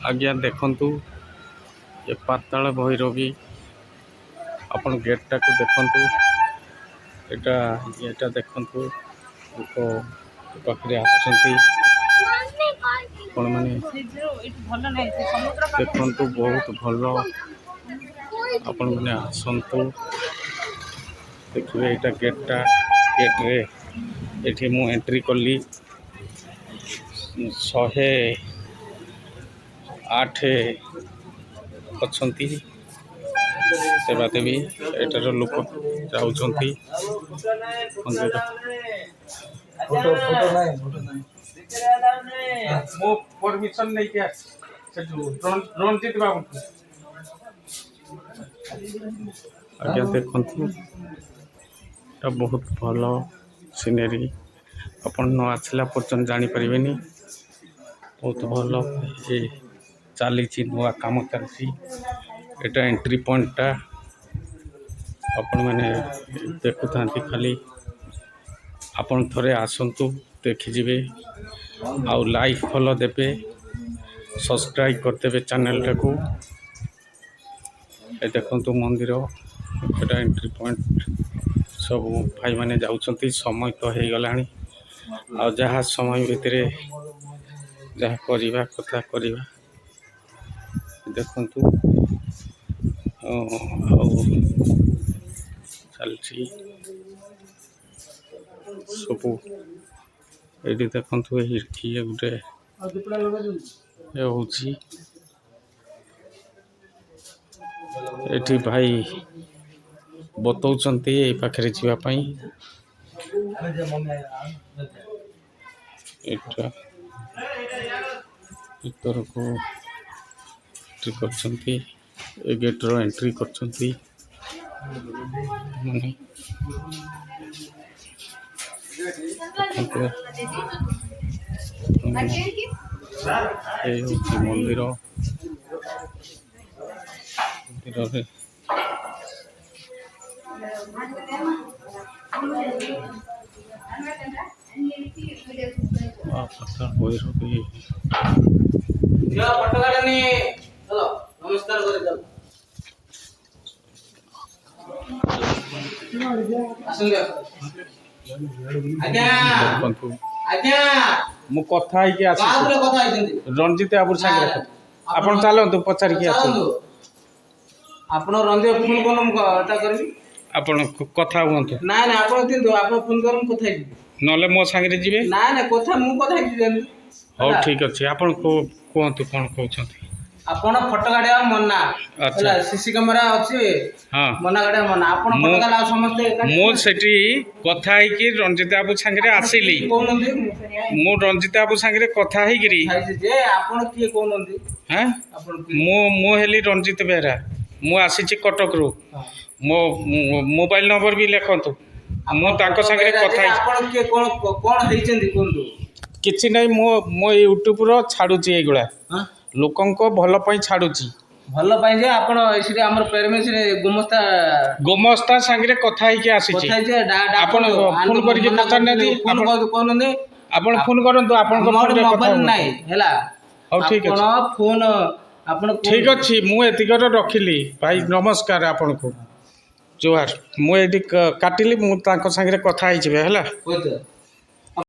आज्ञा देखंतु ये पाताल भैरवी आपण गेटटा को देखंतु एटा देखंतु पाखरे आसछंती आपण माने देखंतु बहुत भलो आपण माने आसंतु देखिए एटा गेट रे एठी मु एंट्री कली 108 अच्छी सेवा देवी एटार लोक जाऊँगी परमिशन नहीं आज्ञा देखु बहुत भल सीनेरी अपन न आसला पर्यटन जानीपर बहुत भल ये चली नुआ कम चलती एटा एंट्री पॉइंटा आपण मैंने देखु था खाली आपण थोड़े आसतु देखिए आउ लाइक फॉलो देवे सब्सक्राइब करदे चैनल टाकू देखु मंदिर एटा एंट्री पॉइंट सब भाई माने जाउछंती समय तो हो गला आ जहाँ समय भितर जहाँ करवा कथा करवा देखंतु चलती सबू ये देखंतु ये गोटे ये भाई बतौचंती ये पाखरे जीवापाई भीतर को एंट्री करछंती ए गेट रो एंट्री करछंती माने मंदिर रे पाताल भैरवी नमस्कार मु कथा रणजित बाबू सागर आपण चलतु पचारिक आपण रंजित फोन करूँ आपण कथा हूँ ना ना आप फोन करूँ कथा नले मो सांगे जीवे ना ना कथा मु कथा हो ठीक अच्छे आपण कहतु कौन कहते आपण फोटो काढ़ा मना अच्छा सीसी कैमेरा अच्छे हाँ मना काढ़ा मना आपण फोटो काढ़ा समस्त मो सेठी कथा है कि रंजित बाबू सांगे आसिली मो रंजित बाबू सांगे कथा है कि जे आपण किए कोनंदी हां मो हेली रंजित बेहरा मु आसी कटक रु मो मोबाइल नंबर भी लिखंतु मो ताको संगे कथा आपण किए कोन कोन हेचंदी कोनदु किछि नै मो यूट्यूब रो छाडुची एगुला लोकंको भल पई छाडुची भल पई जे आपण एसिरे हमर परमेश्वर गोमस्ता संगे कथा है कि आसी कथा जे आपण फोन करके पचार नै फोन कोनंदी आपण फोन करंतु आपण को मोबाइल नै हैला हो ठीक अछि आपण फोन आपण ठीक अछि मु एतिकर रखिली भाई नमस्कार आपण को जोहार मु एटी काटिली मु ताको संगे कथा हिचबे हैला